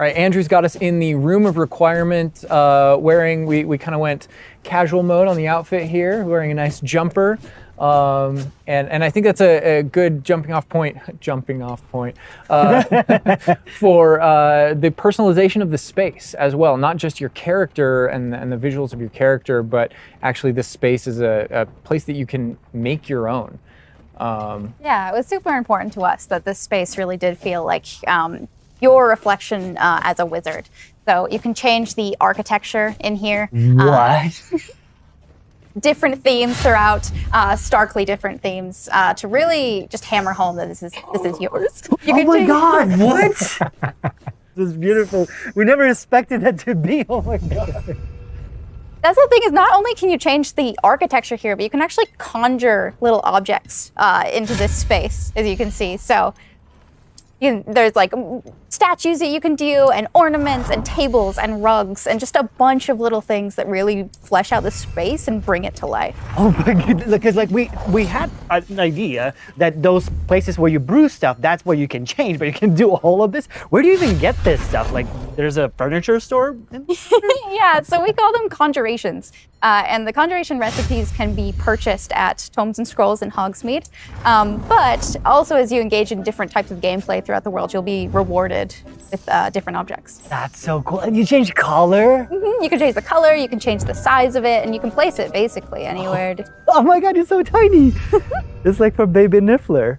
All right, Andrew's got us in the room of requirement, we kind of went casual mode on the outfit here, wearing a nice jumper. And I think that's a good jumping off point for the personalization of the space as well. Not just your character and the visuals of your character, but actually this space is a place that you can make your own. Yeah, it was super important to us that this space really did feel like your reflection as a wizard. So you can change the architecture in here. What? Different themes throughout, starkly different themes, to really just hammer home that this is yours. Oh my God! What? This is beautiful. We never expected that to be. Oh my God. That's the thing, is not only can you change the architecture here, but you can actually conjure little objects into this space, as you can see. So there's like statues that you can do, and ornaments and tables and rugs and just a bunch of little things that really flesh out the space and bring it to life. Oh my God, because like we had an idea that those places where you brew stuff, that's where you can change, but you can do all of this. Where do you even get this stuff? Like there's a furniture store? Yeah, so we call them conjurations. And the conjuration recipes can be purchased at Tomes and Scrolls in Hogsmeade. But also as you engage in different types of gameplay throughout the world, you'll be rewarded with different objects. That's so cool. And you change color? Mm-hmm. You can change the color, you can change the size of it, and you can place it basically anywhere. Oh my God, it's so tiny. It's like for baby Niffler.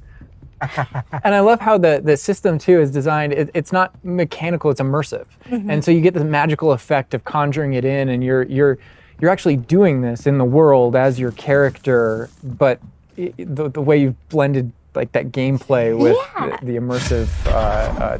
And I love how the system too is designed. It's not mechanical, it's immersive. Mm-hmm. And so you get the magical effect of conjuring it in, and you're actually doing this in the world as your character, but the way you've blended like that gameplay with the immersive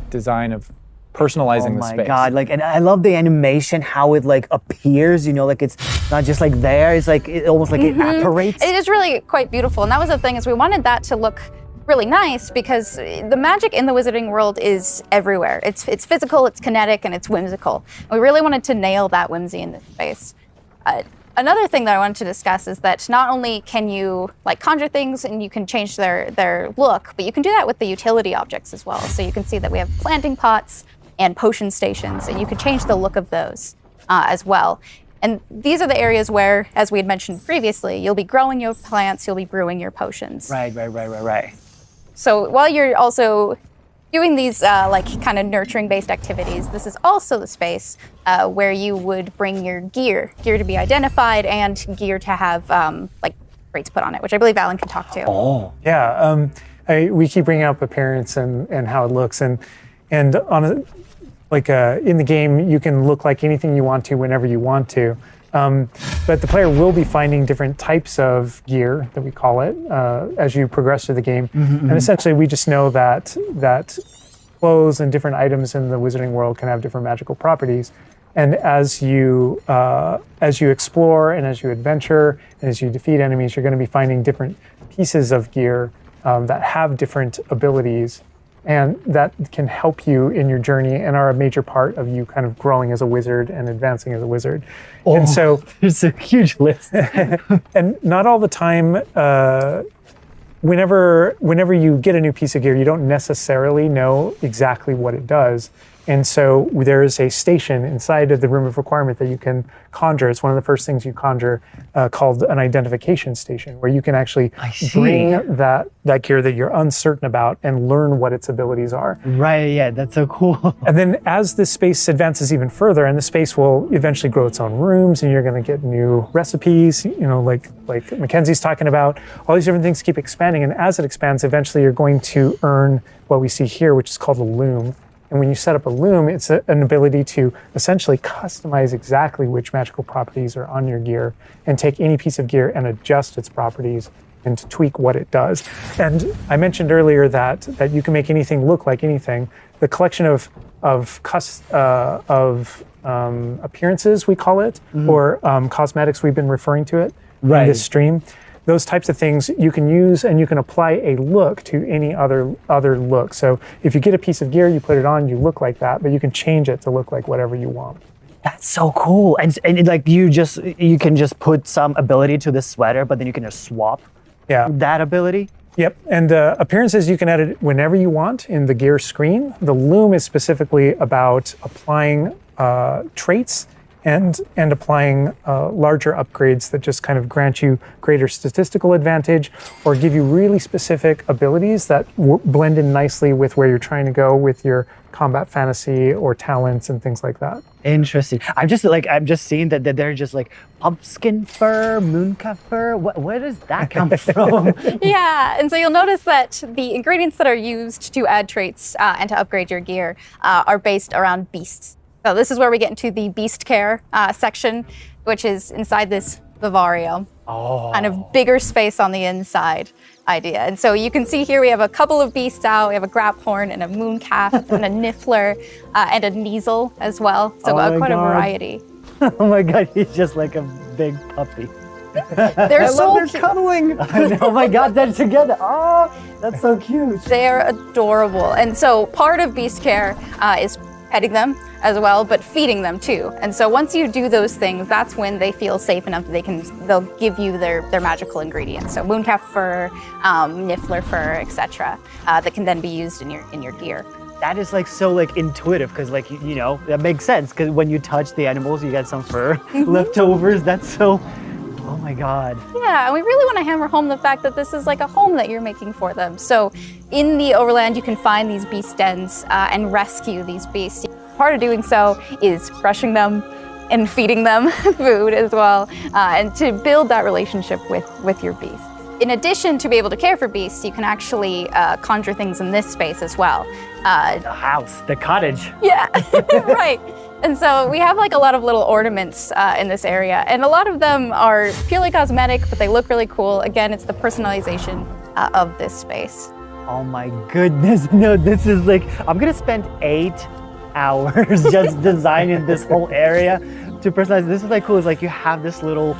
design of personalizing the space. Oh my God, like, and I love the animation, how it like appears, you know, like it's not just like there, it's like, it almost like it apparates. It is really quite beautiful. And that was the thing, is we wanted that to look really nice because the magic in the wizarding world is everywhere. It's physical, it's kinetic, and it's whimsical. And we really wanted to nail that whimsy in this space. Another thing that I wanted to discuss is that not only can you like conjure things and you can change their look, but you can do that with the utility objects as well. So you can see that we have planting pots and potion stations, and you can change the look of those as well. And these are the areas where, as we had mentioned previously, you'll be growing your plants, you'll be brewing your potions. Right. So while you're also doing these like kind of nurturing based activities, this is also the space where you would bring your gear to be identified and gear to have like rates put on it, which I believe Alan can talk to. Oh, yeah. We keep bringing up appearance and how it looks, and on a, like in the game, you can look like anything you want to whenever you want to. But the player will be finding different types of gear, that we call it, as you progress through the game. And essentially, we just know that clothes and different items in the wizarding world can have different magical properties. And as you explore and as you adventure and as you defeat enemies, you're going to be finding different pieces of gear that have different abilities, and that can help you in your journey and are a major part of you kind of growing as a wizard and advancing as a wizard. Oh, and so there's a huge list. And not all the time, whenever you get a new piece of gear, you don't necessarily know exactly what it does. And so there is a station inside of the room of requirement that you can conjure. It's one of the first things you conjure, called an identification station, where you can actually bring that gear that you're uncertain about and learn what its abilities are. Right, yeah, that's so cool. And then as this space advances even further, and the space will eventually grow its own rooms, and you're going to get new recipes, you know, like Mackenzie's talking about, all these different things keep expanding. And as it expands, eventually you're going to earn what we see here, which is called a loom. And when you set up a loom, it's an ability to essentially customize exactly which magical properties are on your gear, and take any piece of gear and adjust its properties and to tweak what it does. And I mentioned earlier that you can make anything look like anything. The collection of appearances, we call it, or cosmetics, we've been referring to it in this stream. Those types of things you can use, and you can apply a look to any other look. So if you get a piece of gear, you put it on, you look like that, but you can change it to look like whatever you want. That's so cool. And like you can just put some ability to this sweater, but then you can just swap that ability. Yep, and appearances you can edit whenever you want in the gear screen. The loom is specifically about applying traits and applying larger upgrades that just kind of grant you greater statistical advantage or give you really specific abilities that blend in nicely with where you're trying to go with your combat fantasy or talents and things like that. Interesting. I'm just seeing that they're just like pumpkin fur, mooncalf fur. Where does that come from? Yeah, and so you'll notice that the ingredients that are used to add traits and to upgrade your gear are based around beasts. So this is where we get into the beast care section, which is inside this vivarium. Kind of bigger space on the inside idea. And so you can see here we have a couple of beasts out. We have a graphorn and a mooncalf and a niffler and a kneasel as well. So quite a variety. Oh my God, he's just like a big puppy. They're so They're cuddling. Oh my God, they're together. Oh, that's so cute. They're adorable. And so part of beast care is petting them as well, but feeding them too. And so once you do those things, that's when they feel safe enough that they'll give you their magical ingredients. So mooncalf fur, niffler fur, etc. That can then be used in your gear. That is like so like intuitive because like you know that makes sense because when you touch the animals you get some fur leftovers. That's so. Oh my God. Yeah, and we really want to hammer home the fact that this is like a home that you're making for them. So in the overland, you can find these beast dens and rescue these beasts. Part of doing so is brushing them and feeding them food as well, and to build that relationship with your beasts. In addition to be able to care for beasts, you can actually conjure things in this space as well. The house, the cottage. Yeah, right. And so we have like a lot of little ornaments in this area, and a lot of them are purely cosmetic, but they look really cool. Again, it's the personalization of this space. Oh my goodness, no, this is like, I'm gonna spend 8 hours just designing this whole area to personalize. This is like cool, it's like you have this little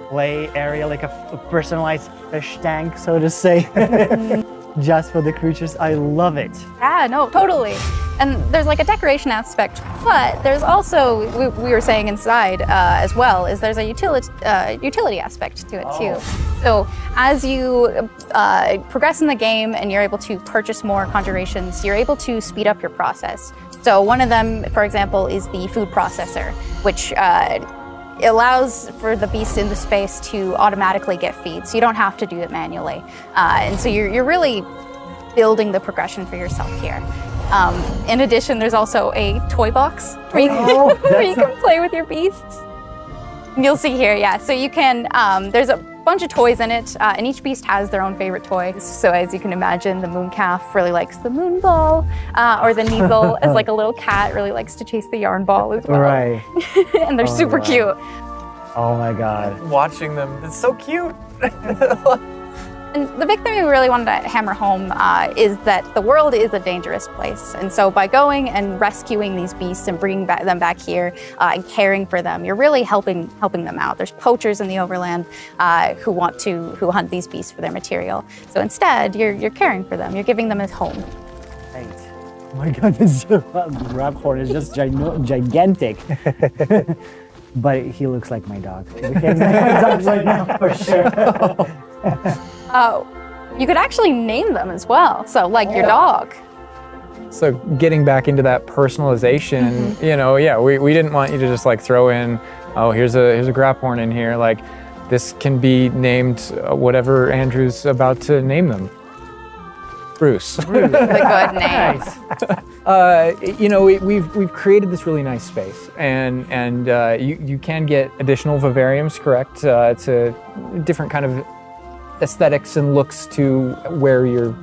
play area, like a personalized fish tank, so to say, just for the creatures. I love it. Yeah, no, totally. And there's like a decoration aspect, but there's also, we were saying inside as well, is there's a utility aspect to it too. So as you progress in the game and you're able to purchase more conjurations, you're able to speed up your process. So one of them, for example, is the food processor, which allows for the beast in the space to automatically get feed, so you don't have to do it manually. And so you're really building the progression for yourself here. In addition, there's also a toy box where you can play with your beasts. You'll see here, yeah. So you can, there's a bunch of toys in it, and each beast has their own favorite toy. So as you can imagine, the mooncalf really likes the moon ball, or the kneasel, as like a little cat, really likes to chase the yarn ball as well. Right. And they're super cute. Oh my God. Watching them, it's so cute. And the big thing we really wanted to hammer home is that the world is a dangerous place. And so by going and rescuing these beasts and bringing them back here and caring for them, you're really helping them out. There's poachers in the overland who hunt these beasts for their material. So instead, you're caring for them. You're giving them a home. Right. Oh my God, this graphorn is just gigantic. But he looks like my dog. He looks like my dog right now for sure. You could actually name them as well. So like your dog. So getting back into that personalization, you know, yeah, we didn't want you to just like throw in, oh, here's a graphorn in here. Like this can be named whatever Andrew's about to name them. Bruce. That's a good name. You know, we've created this really nice space, and you can get additional vivariums, correct? It's a different kind of aesthetics and looks to where you're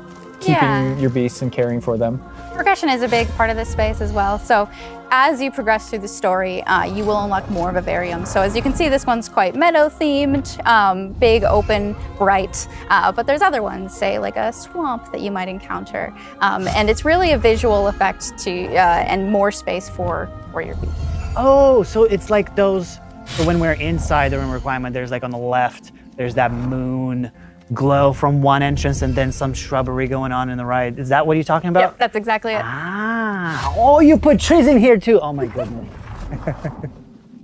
keeping your beasts and caring for them. Progression is a big part of this space as well. So as you progress through the story, you will unlock more vivariums. So as you can see, this one's quite meadow themed, big, open, bright, but there's other ones, say like a swamp that you might encounter. And it's really a visual effect and more space for your beast. Oh, so it's like those, so when we're inside the room requirement, there's like on the left, there's that moon glow from one entrance and then some shrubbery going on in the right. Is that what you're talking about? Yep, that's exactly it. Ah, oh, you put trees in here too. Oh my goodness.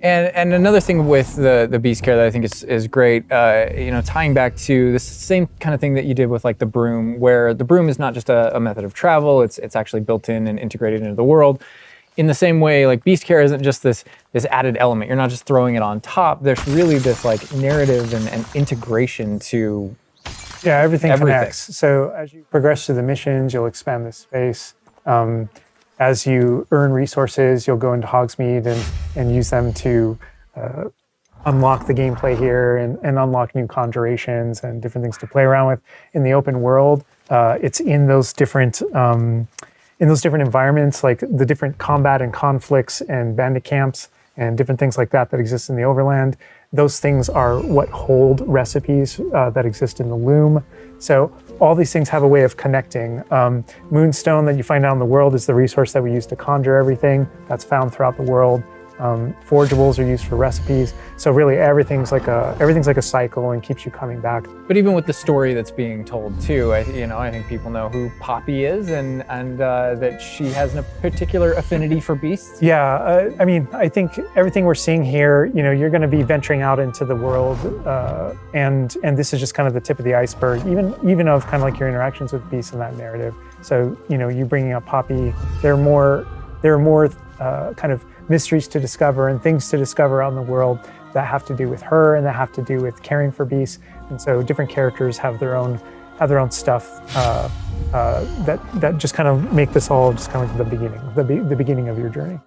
And another thing with the beast care that I think is great, tying back to this same kind of thing that you did with like the broom, where the broom is not just a method of travel, it's actually built in and integrated into the world. In the same way, like beast care isn't just this added element. You're not just throwing it on top. There's really this like narrative and integration to everything connects. So as you progress through the missions, you'll expand this space. As you earn resources, you'll go into Hogsmeade and use them to unlock the gameplay here and unlock new conjurations and different things to play around with. In the open world, it's in those different environments, like the different combat and conflicts and bandit camps and different things like that exist in the overland. Those things are what hold recipes that exist in the loom. So all these things have a way of connecting. Moonstone that you find out in the world is the resource that we use to conjure everything that's found throughout the world. Forgeables are used for recipes. So really everything's like a cycle and keeps you coming back. But even with the story that's being told too, I think people know who Poppy is and that she has a particular affinity for beasts. Yeah, I think everything we're seeing here, you're going to be venturing out into the world, and this is just kind of the tip of the iceberg, even of kind of like your interactions with beasts in that narrative. So you bringing up Poppy, there are more kind of mysteries to discover and things to discover out in the world that have to do with her and that have to do with caring for beasts. And so different characters have their own stuff that just kind of make this all just kind of like the beginning of your journey.